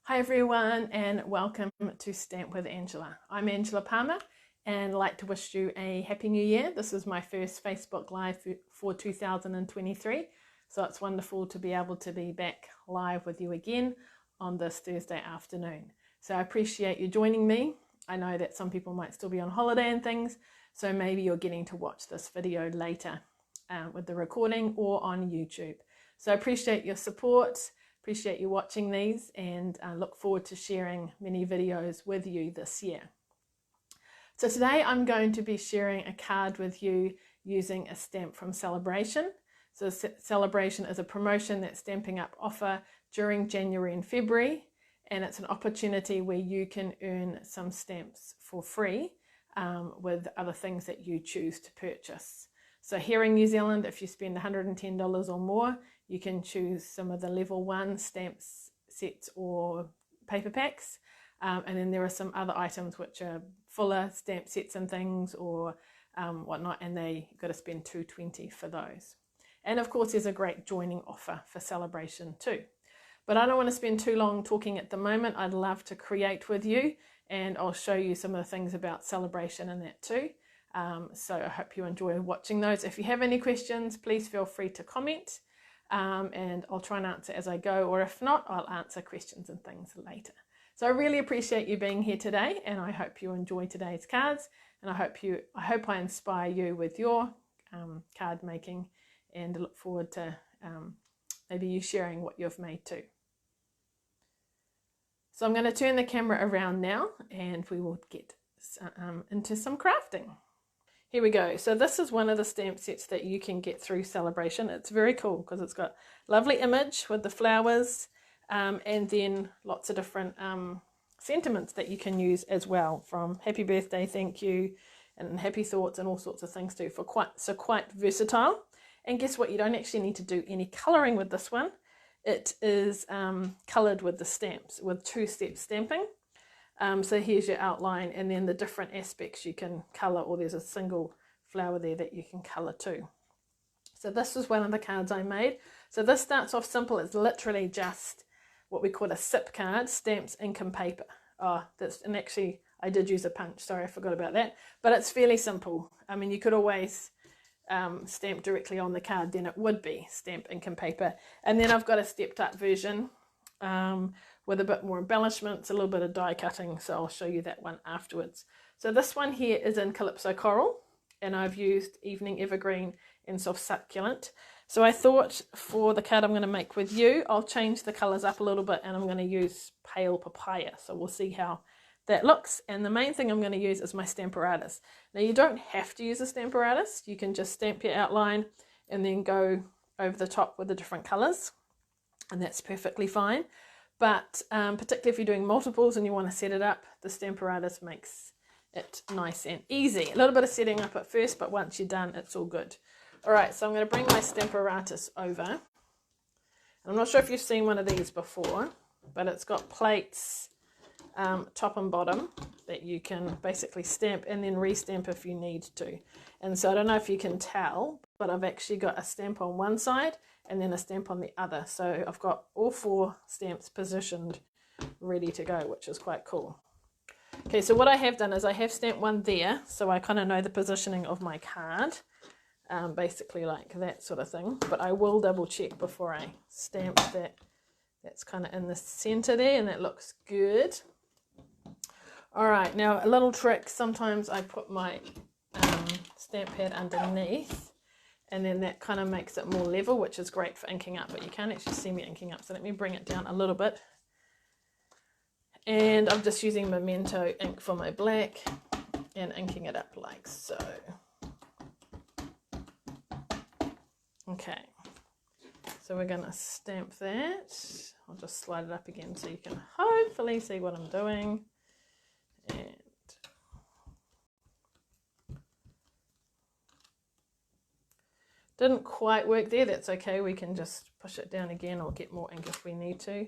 Hi everyone and welcome to Stamp with Angela. I'm Angela Palmer and I'd like to wish you a Happy New Year. This is my first Facebook Live for 2023, so it's wonderful to be able to be back live with you again on this Thursday afternoon. So I appreciate you joining me. I know that some people might still be on holiday and things, so maybe you're getting to watch this video later with the recording or on YouTube. So I appreciate your support. Appreciate you watching these and look forward to sharing many videos with you this year. So today I'm going to be sharing a card with you using a stamp from Sale-A-Bration. So Sale-A-Bration is a promotion that Stampin' Up offer during January and February, and it's an opportunity where you can earn some stamps for free with other things that you choose to purchase. So here in New Zealand, if you spend $110 or more, you can choose some of the level 1 stamps sets or paper packs. And then there are some other items which are fuller stamp sets and things or whatnot, and you've got to spend $220 for those. And of course, there's a great joining offer for Sale-A-Bration too. But I don't want to spend too long talking at the moment. I'd love to create with you, and I'll show you some of the things about Sale-A-Bration and that too. So I hope you enjoy watching those. If you have any questions, please feel free to comment. And I'll try and answer as I go, or if not, I'll answer questions and things later. So I really appreciate you being here today, and I hope you enjoy today's cards, and I hope I inspire you with your card making, and look forward to maybe you sharing what you've made too. So I'm going to turn the camera around now and we will get into some crafting. Here we go. So this is one of the stamp sets that you can get through Sale-A-Bration. It's very cool because it's got a lovely image with the flowers and then lots of different sentiments that you can use as well, from happy birthday, thank you, and happy thoughts and all sorts of things too. Quite versatile. And guess what? You don't actually need to do any colouring with this one. It is coloured with the stamps, with 2-step stamping. So here's your outline, and then the different aspects you can colour, or there's a single flower there that you can colour too. So this was one of the cards I made. So this starts off simple. It's literally just what we call a SIP card, stamps, ink and paper. And actually I did use a punch, sorry, I forgot about that. But it's fairly simple. I mean, you could always stamp directly on the card, then it would be stamp, ink and paper. And then I've got a stepped up version with a bit more embellishments, a little bit of die cutting, so I'll show you that one afterwards. So this one here is in Calypso Coral, and I've used Evening Evergreen and Soft Succulent. So I thought for the card I'm going to make with you, I'll change the colours up a little bit, and I'm going to use Pale Papaya, so we'll see how that looks. And the main thing I'm going to use is my Stamparatus. Now you don't have to use a Stamparatus, you can just stamp your outline and then go over the top with the different colours, and that's perfectly fine. But particularly if you're doing multiples and you want to set it up, the Stamparatus makes it nice and easy. A little bit of setting up at first, but once you're done, it's all good. All right, so I'm going to bring my Stamparatus over. I'm not sure if you've seen one of these before, but it's got plates top and bottom that you can basically stamp and then re-stamp if you need to. And so I don't know if you can tell, but I've actually got a stamp on one side and then a stamp on the other. So I've got all 4 stamps positioned ready to go, which is quite cool. Okay, so what I have done is I have stamped one there, so I kind of know the positioning of my card, basically like that sort of thing. But I will double check before I stamp that. That's kind of in the center there, and that looks good. All right, now a little trick. Sometimes I put my stamp pad underneath, and then that kind of makes it more level, which is great for inking up, but you can't actually see me inking up, so let me bring it down a little bit. And I'm just using Memento ink for my black and inking it up like so. Okay, so we're going to stamp that. I'll just slide it up again so you can hopefully see what I'm doing. And didn't quite work there, that's okay, we can just push it down again or get more ink if we need to.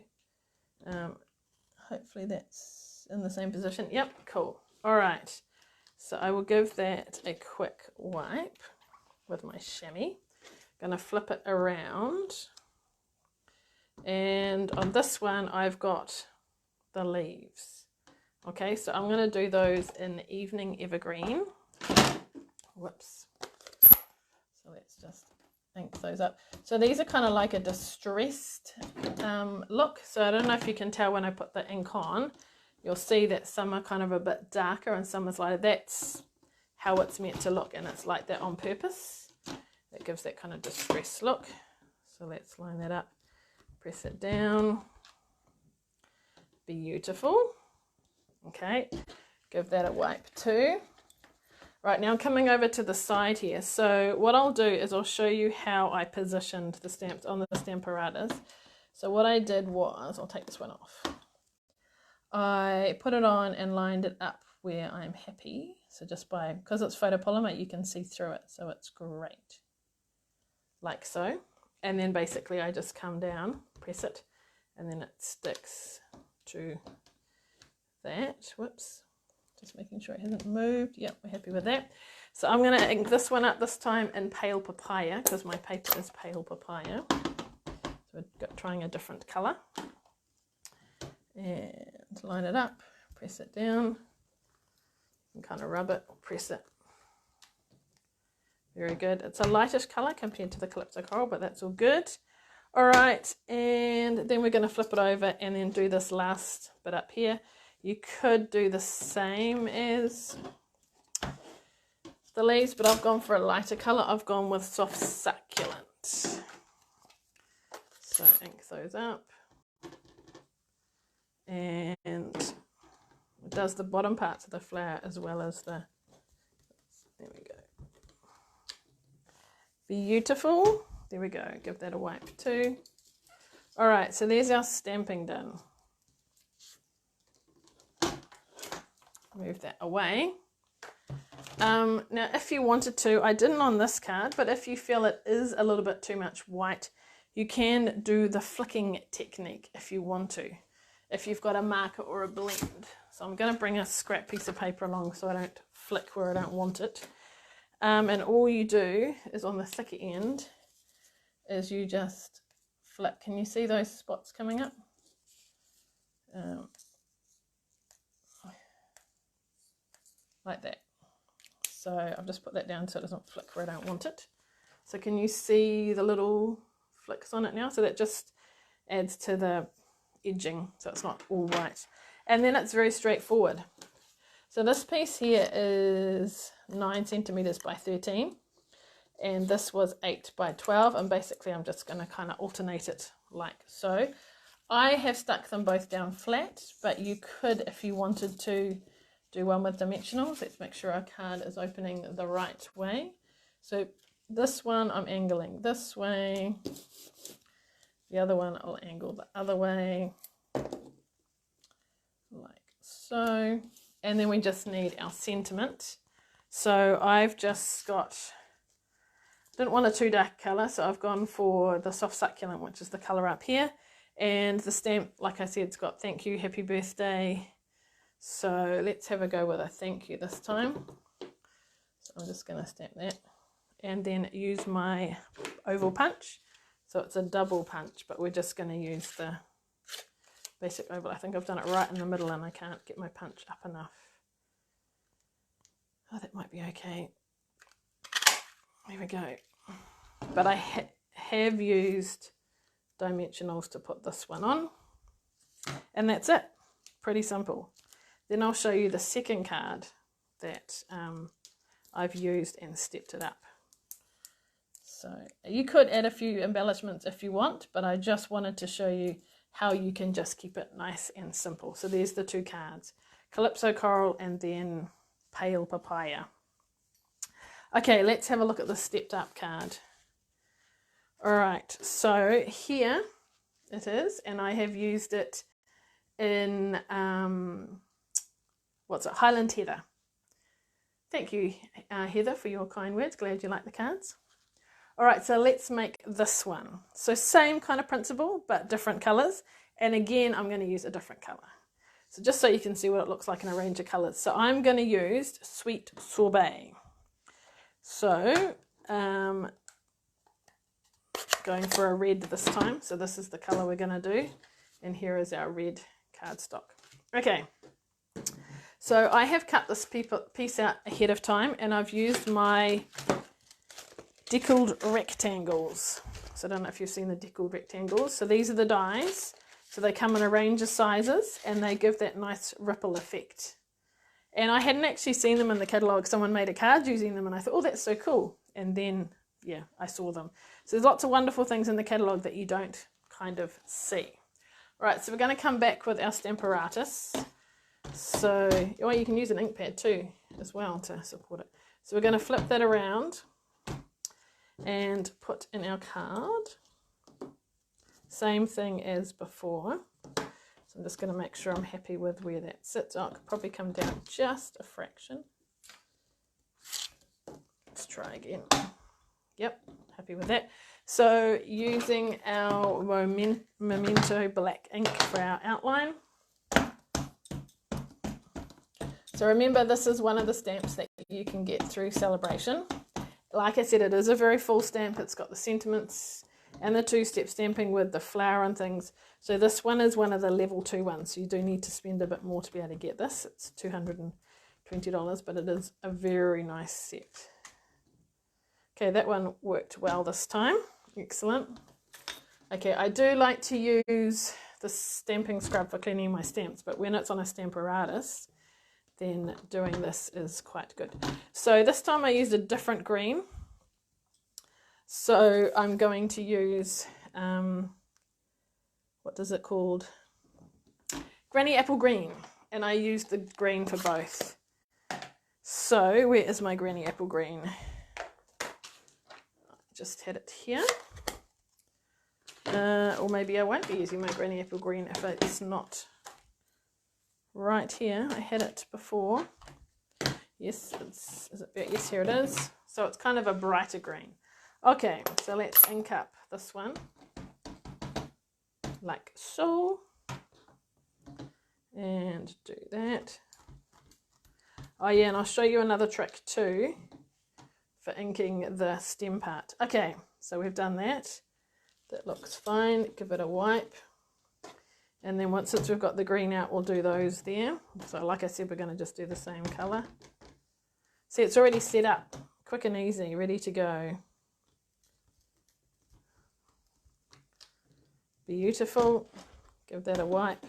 Hopefully that's in the same position. Yep, cool. All right, so I will give that a quick wipe with my chamois. Going to flip it around, and on this one I've got the leaves. Okay, so I'm going to do those in Evening Evergreen. Whoops. So let's just ink those up. So these are kind of like a distressed look. So I don't know if you can tell when I put the ink on, you'll see that some are kind of a bit darker and some is lighter. That's how it's meant to look, and it's like that on purpose. It gives that kind of distressed look. So let's line that up, press it down. Beautiful. Okay, give that a wipe too. Right, now I'm coming over to the side here. So what I'll do is I'll show you how I positioned the stamps on the Stamparatus. So what I did was, I'll take this one off. I put it on and lined it up where I'm happy. So just because it's photopolymer, you can see through it. So it's great. Like so. And then basically I just come down, press it, and then it sticks to that. Whoops. Just making sure it hasn't moved. Yep, we're happy with that. So I'm going to ink this one up this time in Pale Papaya because my paper is Pale Papaya. So we're trying a different colour. And line it up, press it down. You can kind of rub it or press it. Very good. It's a lightish colour compared to the Calypso Coral, but that's all good. All right, and then we're going to flip it over and then do this last bit up here. You could do the same as the leaves, but I've gone for a lighter colour. I've gone with Soft Succulent. So ink those up. And it does the bottom parts of the flower as well as the, there we go. Beautiful. There we go. Give that a wipe too. All right, so there's our stamping done. Move that away. Now, if you wanted to, I didn't on this card, but if you feel it is a little bit too much white, you can do the flicking technique if you want to, if you've got a marker or a blend. So I'm going to bring a scrap piece of paper along so I don't flick where I don't want it. And all you do is on the thicker end is you just flick. Can you see those spots coming up? Like that. So I've just put that down so it doesn't flick where I don't want it. So can you see the little flicks on it now? So that just adds to the edging so it's not all white. And then it's very straightforward. So this piece here is 9 centimeters by 13 and this was 8 by 12, and basically I'm just going to kind of alternate it like so. I have stuck them both down flat, but you could, if you wanted to, do one with dimensionals. Let's make sure our card is opening the right way. So this one I'm angling this way, the other one I'll angle the other way, like so. And then we just need our sentiment. So I've just got, didn't want a too dark colour, so I've gone for the Soft Succulent, which is the colour up here. And the stamp, like I said, it's got thank you, happy birthday. So let's have a go with a thank you this time. So I'm just going to stamp that. And then use my oval punch. So it's a double punch, but we're just going to use the basic oval. I think I've done it right in the middle and I can't get my punch up enough. Oh, that might be okay. There we go. But I have used dimensionals to put this one on. And that's it. Pretty simple. Then I'll show you the second card that I've used and stepped it up. So you could add a few embellishments if you want, but I just wanted to show you how you can just keep it nice and simple. So there's the two cards, Calypso Coral and then Pale Papaya. Okay, let's have a look at the stepped up card. All right, so here it is, and I have used it in, Highland Heather. Thank you, Heather, for your kind words. Glad you like the cards. All right, so let's make this one. So same kind of principle, but different colors. And again, I'm going to use a different color. So just so you can see what it looks like in a range of colors. So I'm going to use Sweet Sorbet. So going for a red this time. So this is the color we're going to do. And here is our red cardstock. Okay, so I have cut this piece out ahead of time, and I've used my deckled rectangles. So I don't know if you've seen the deckled rectangles. So these are the dies. So they come in a range of sizes, and they give that nice ripple effect. And I hadn't actually seen them in the catalogue. Someone made a card using them, and I thought, oh, that's so cool. And then, yeah, I saw them. So there's lots of wonderful things in the catalogue that you don't kind of see. All right, so we're going to come back with our Stamparatus. So, oh, you can use an ink pad too, as well, to support it. So we're going to flip that around and put in our card. Same thing as before. So I'm just going to make sure I'm happy with where that sits. Oh, it could probably come down just a fraction. Let's try again. Yep, happy with that. So using our Memento black ink for our outline. So remember, this is one of the stamps that you can get through Sale-A-Bration. Like I said, it is a very full stamp. It's got the sentiments and the two-step stamping with the flower and things. So this one is one of the level 2 ones. So you do need to spend a bit more to be able to get this. It's $220, but it is a very nice set. Okay, that one worked well this time. Excellent. Okay, I do like to use the stamping scrub for cleaning my stamps, but when it's on a Stamparatus, then doing this is quite good. So this time I used a different green. So I'm going to use, what is it called? Granny Apple Green. And I used the green for both. So where is my Granny Apple Green? I just had it here. Or maybe I won't be using my Granny Apple Green if it's not right here. I had it before. Yes, yes, here it is. So it's kind of a brighter green. Okay, so let's ink up this one like so, and do that. Oh yeah, and I'll show you another trick too for inking the stem part. Okay, so we've done that. That looks fine. Give it a wipe. And then since we've got the green out, we'll do those there. So like I said, we're going to just do the same colour. See, it's already set up. Quick and easy, ready to go. Beautiful. Give that a wipe.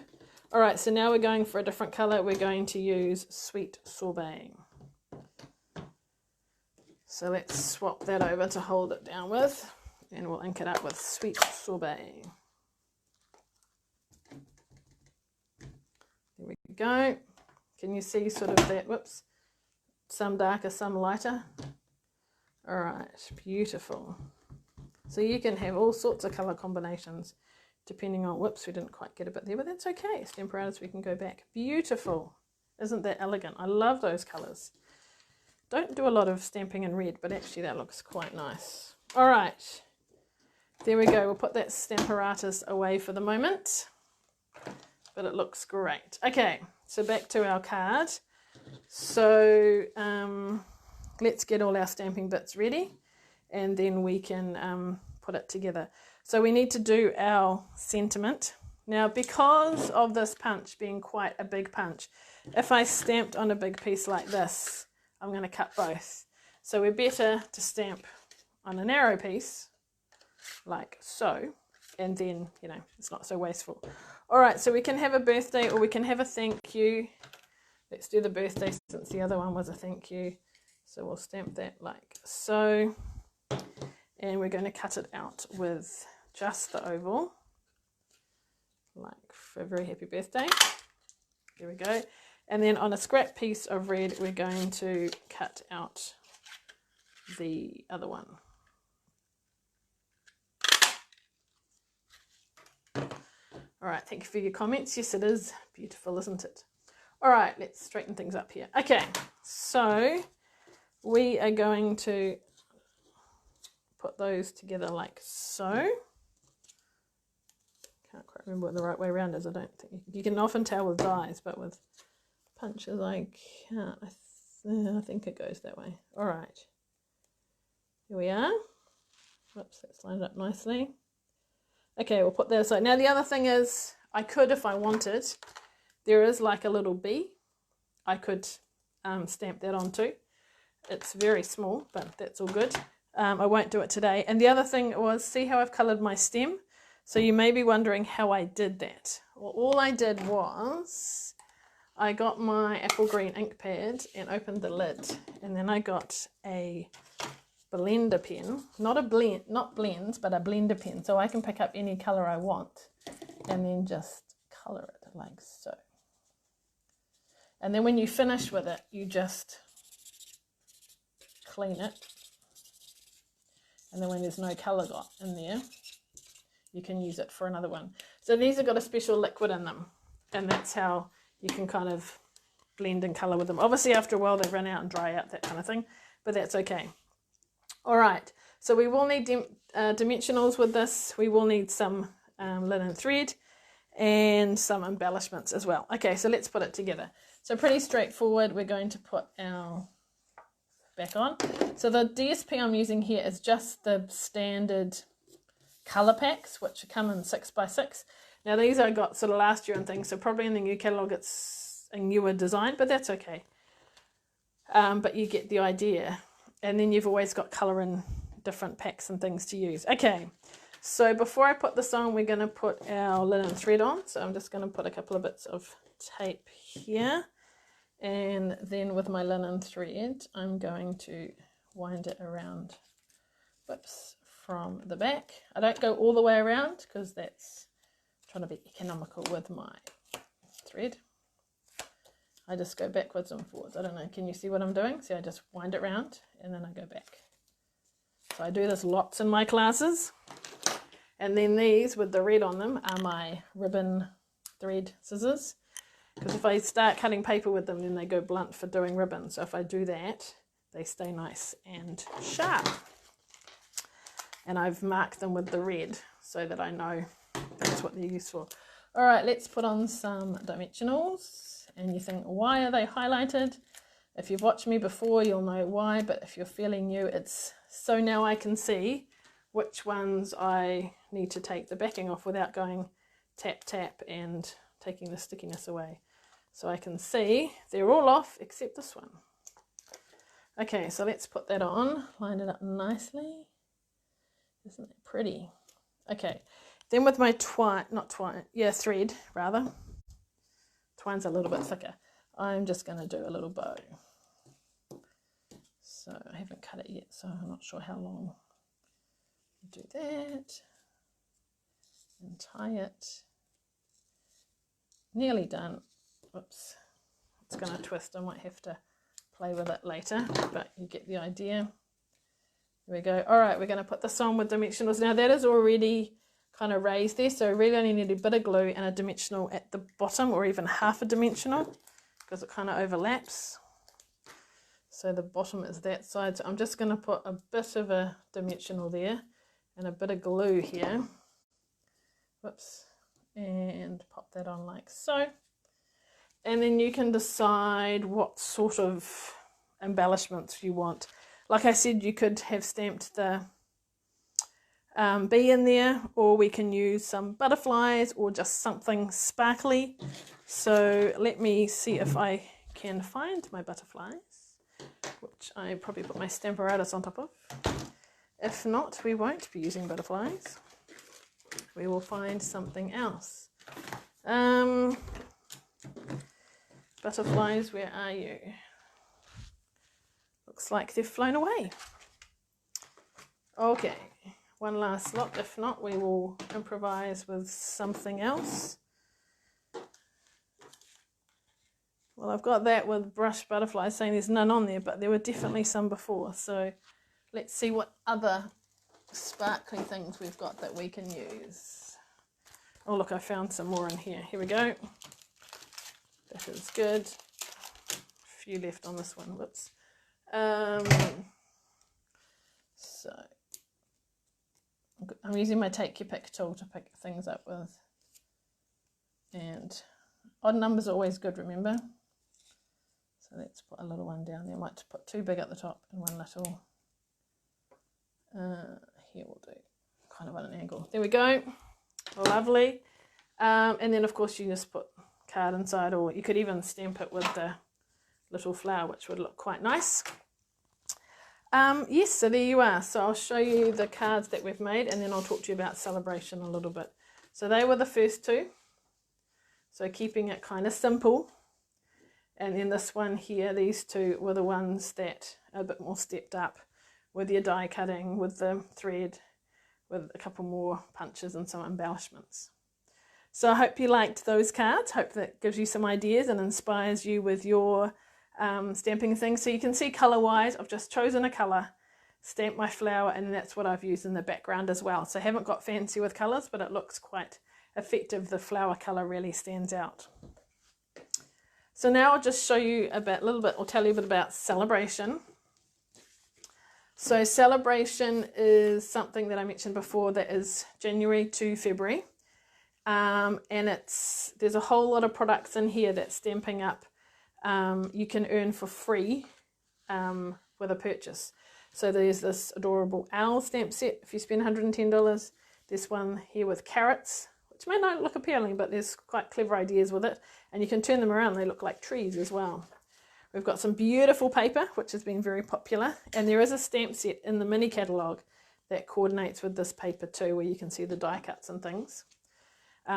All right, so now we're going for a different colour. We're going to use Sweet Sorbet. So let's swap that over to hold it down with. And we'll ink it up with Sweet Sorbet. There we go. Can you see sort of that? Whoops. Some darker, some lighter. All right, beautiful. So you can have all sorts of colour combinations depending on, whoops, we didn't quite get a bit there, but that's okay. Stamparatus, we can go back. Beautiful. Isn't that elegant? I love those colours. Don't do a lot of stamping in red, but actually that looks quite nice. All right. There we go. We'll put that Stamparatus away for the moment. But it looks great. Okay, so back to our card. So let's get all our stamping bits ready, and then we can put it together. So we need to do our sentiment. Now, because of this punch being quite a big punch, if I stamped on a big piece like this, I'm going to cut both. So we're better to stamp on a narrow piece, like so, and then, you know, it's not so wasteful. All right, so we can have a birthday or we can have a thank you. Let's do the birthday since the other one was a thank you. So we'll stamp that like so. And we're going to cut it out with just the oval, like for a very happy birthday. There we go. And then on a scrap piece of red, we're going to cut out the other one. All right, thank you for your comments. Yes, it is beautiful, isn't it? All right, let's straighten things up here. Okay, so we are going to put those together like so. Can't quite remember what the right way around is. I don't think you can often tell with dies, but with punches I can't. I think it goes that way. All right, here we are. Whoops, that's lined up nicely. Okay, we'll put that aside. Now the other thing is, I could, if I wanted, there is like a little bee. I could stamp that on too. It's very small, but that's all good. I won't do it today. And the other thing was, see how I've coloured my stem? So you may be wondering how I did that. Well, all I did was I got my apple green ink pad and opened the lid, and then I got a blender pen, not blends, but a blender pen, so I can pick up any colour I want and then just colour it like so. And then when you finish with it, you just clean it, and then when there's no colour got in there, you can use it for another one. So these have got a special liquid in them, and that's how you can kind of blend and colour with them. Obviously after a while they run out and dry out, that kind of thing, but that's okay. All right, so we will need dimensionals with this. We will need some linen thread and some embellishments as well. Okay, so let's put it together. So pretty straightforward. We're going to put our back on. So the DSP I'm using here is just the standard colour packs, which come in 6x6. Now these I got sort of last year and things, so probably in the new catalogue it's a newer design, but that's okay. But you get the idea. And then you've always got colour in different packs and things to use. Okay, so before I put this on, we're going to put our linen thread on. So I'm just going to put a couple of bits of tape here. And then with my linen thread, I'm going to wind it around, whoops, from the back. I don't go all the way around because that's trying to be economical with my thread. I just go backwards and forwards. I don't know, can you see what I'm doing? See, I just wind it round and then I go back. So I do this lots in my classes. And then these with the red on them are my ribbon thread scissors. Because if I start cutting paper with them, then they go blunt for doing ribbon. So if I do that, they stay nice and sharp. And I've marked them with the red so that I know that's what they're used for. All right, let's put on some dimensionals. And you think, why are they highlighted? If you've watched me before, you'll know why. But if you're fairly new, it's so now I can see which ones I need to take the backing off without going tap, tap and taking the stickiness away. So I can see they're all off except this one. Okay, so let's put that on, line it up nicely. Isn't it pretty? Okay, then with my thread rather. Twine's a little bit thicker. I'm just going to do a little bow. So I haven't cut it yet, so I'm not sure how long. Do that and tie it. Nearly done. Oops, it's going to twist. I might have to play with it later, but you get the idea. There we go. All right, we're going to put this on with dimensionals. Now that is already kind of raised there, so I really only need a bit of glue and a dimensional at the bottom, or even half a dimensional, because it kind of overlaps. So the bottom is that side. So I'm just going to put a bit of a dimensional there and a bit of glue here. Whoops. And pop that on like so. And then you can decide what sort of embellishments you want. Like I said, you could have stamped the bee in there, or we can use some butterflies or just something sparkly. So let me see if I can find my butterflies, which I probably put my Stamparatus on top of. If not, we won't be using butterflies. We will find something else. Butterflies, where are you? Looks like they've flown away. Okay, one last lot. If not, we will improvise with something else. Well, I've got that with brush butterflies saying there's none on there, but there were definitely some before. So let's see what other sparkly things we've got that we can use. Oh look, I found some more in here. Here we go. That is good. A few left on this one. Whoops. So I'm using my take your pick tool to pick things up with. And odd numbers are always good, remember? So let's put a little one down there. I might put two big at the top and one little. Here we'll do kind of on an angle. There we go. Lovely. And then of course you just put card inside, or you could even stamp it with the little flower, which would look quite nice. Yes, so there you are. So I'll show you the cards that we've made, and then I'll talk to you about Sale-A-Bration a little bit. So they were the first two, so keeping it kind of simple. And then this one here, these two were the ones that are a bit more stepped up with your die cutting, with the thread, with a couple more punches and some embellishments. So I hope you liked those cards. Hope that gives you some ideas and inspires you with your stamping things. So you can see color wise, I've just chosen a color, stamped my flower, and that's what I've used in the background as well. So I haven't got fancy with colors, but it looks quite effective. The flower color really stands out. So now I'll just show you a little bit, or tell you a bit about Sale-A-Bration. So Sale-A-Bration is something that I mentioned before that is January to February. And there's a whole lot of products in here that Stamping Up you can earn for free with a purchase. So there's this adorable owl stamp set if you spend $110. This one here with carrots, which may not look appealing, but there's quite clever ideas with it. And you can turn them around, they look like trees as well. We've got some beautiful paper, which has been very popular. And there is a stamp set in the mini catalogue that coordinates with this paper too, where you can see the die cuts and things.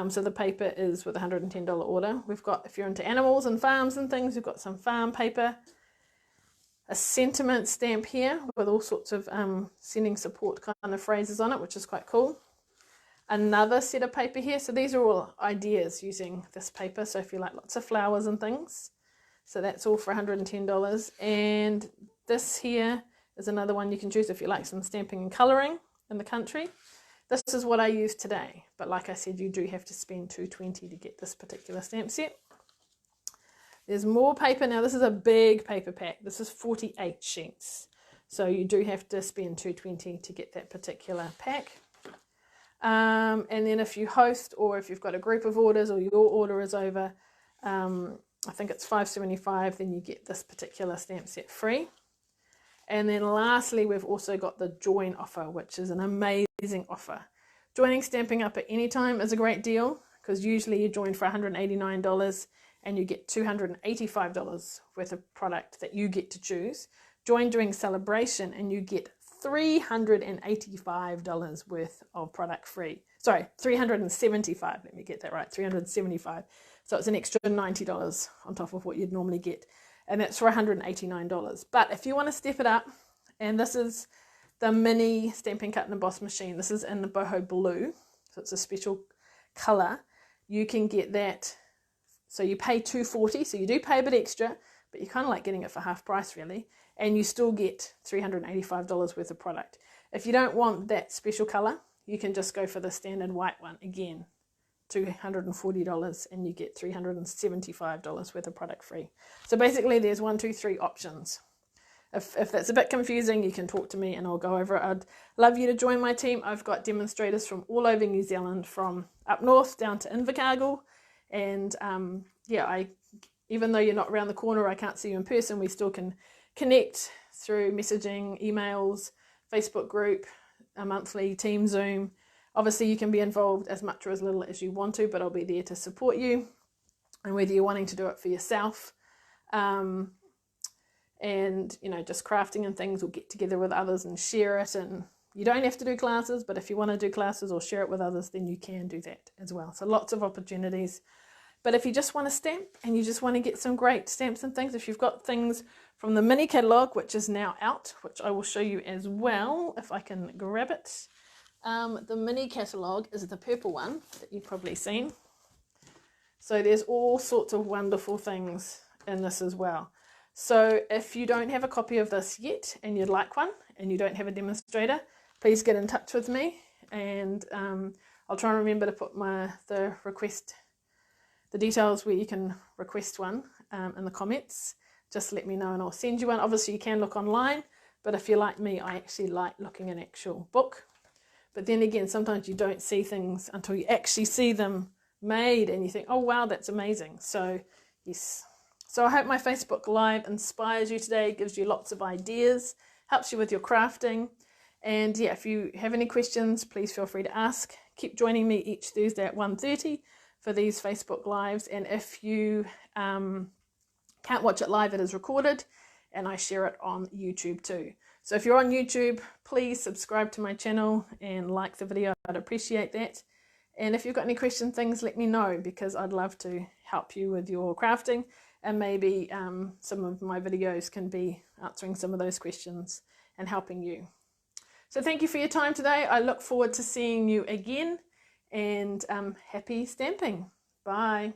So the paper is with a $110 order. We've got, if you're into animals and farms and things, we've got some farm paper, a sentiment stamp here with all sorts of sending support kind of phrases on it, which is quite cool. Another set of paper here. So these are all ideas using this paper. So if you like lots of flowers and things, so that's all for $110. And this here is another one you can choose if you like some stamping and colouring in the country. This is what I use today, but like I said, you do have to spend $220 to get this particular stamp set. There's more paper. Now this is a big paper pack. This is 48 sheets. So you do have to spend $220 to get that particular pack. And then if you host, or if you've got a group of orders, or your order is over, I think it's $5.75, then you get this particular stamp set free. And then lastly, we've also got the join offer, which is an amazing offer. Joining Stamping Up at any time is a great deal, because usually you join for $189 and you get $285 worth of product that you get to choose. Join during Sale-A-Bration and you get $385 worth of product free. Sorry, $375, let me get that right, $375. So it's an extra $90 on top of what you'd normally get. And that's for $189. But if you want to step it up, and this is the mini Stampin' Cut and Emboss machine. This is in the boho blue, so it's a special color. You can get that, so you pay $240, so you do pay a bit extra, but you're kind of like getting it for half price really, and you still get $385 worth of product. If you don't want that special color, you can just go for the standard white one again. $240, and you get $375 worth of product free. So basically there's 1, 2, 3 options. If that's a bit confusing, you can talk to me and I'll go over it. I'd love you to join my team. I've got demonstrators from all over New Zealand, from up north down to Invercargill, and yeah, even though you're not around the corner, I can't see you in person, we still can connect through messaging, emails, Facebook group, a monthly team Zoom. Obviously, you can be involved as much or as little as you want to, but I'll be there to support you. And whether you're wanting to do it for yourself, and, you know, just crafting and things, or get together with others and share it. And you don't have to do classes, but if you want to do classes or share it with others, then you can do that as well. So lots of opportunities. But if you just want to stamp and you just want to get some great stamps and things, if you've got things from the mini catalogue, which is now out, which I will show you as well, if I can grab it. The mini catalogue is the purple one that you've probably seen. So there's all sorts of wonderful things in this as well. So if you don't have a copy of this yet and you'd like one and you don't have a demonstrator, please get in touch with me, and I'll try and remember to put the details where you can request one in the comments. Just let me know and I'll send you one. Obviously you can look online, but if you're like me, I actually like looking at an actual book. But then again, sometimes you don't see things until you actually see them made and you think, oh wow, that's amazing. So yes. So I hope my Facebook Live inspires you today, gives you lots of ideas, helps you with your crafting. And yeah, if you have any questions, please feel free to ask. Keep joining me each Thursday at 1:30 for these Facebook Lives. And if you can't watch it live, it is recorded, and I share it on YouTube too. So if you're on YouTube, please subscribe to my channel and like the video. I'd appreciate that. And if you've got any questions, things, let me know, because I'd love to help you with your crafting, and maybe some of my videos can be answering some of those questions and helping you. So thank you for your time today. I look forward to seeing you again, and happy stamping. Bye.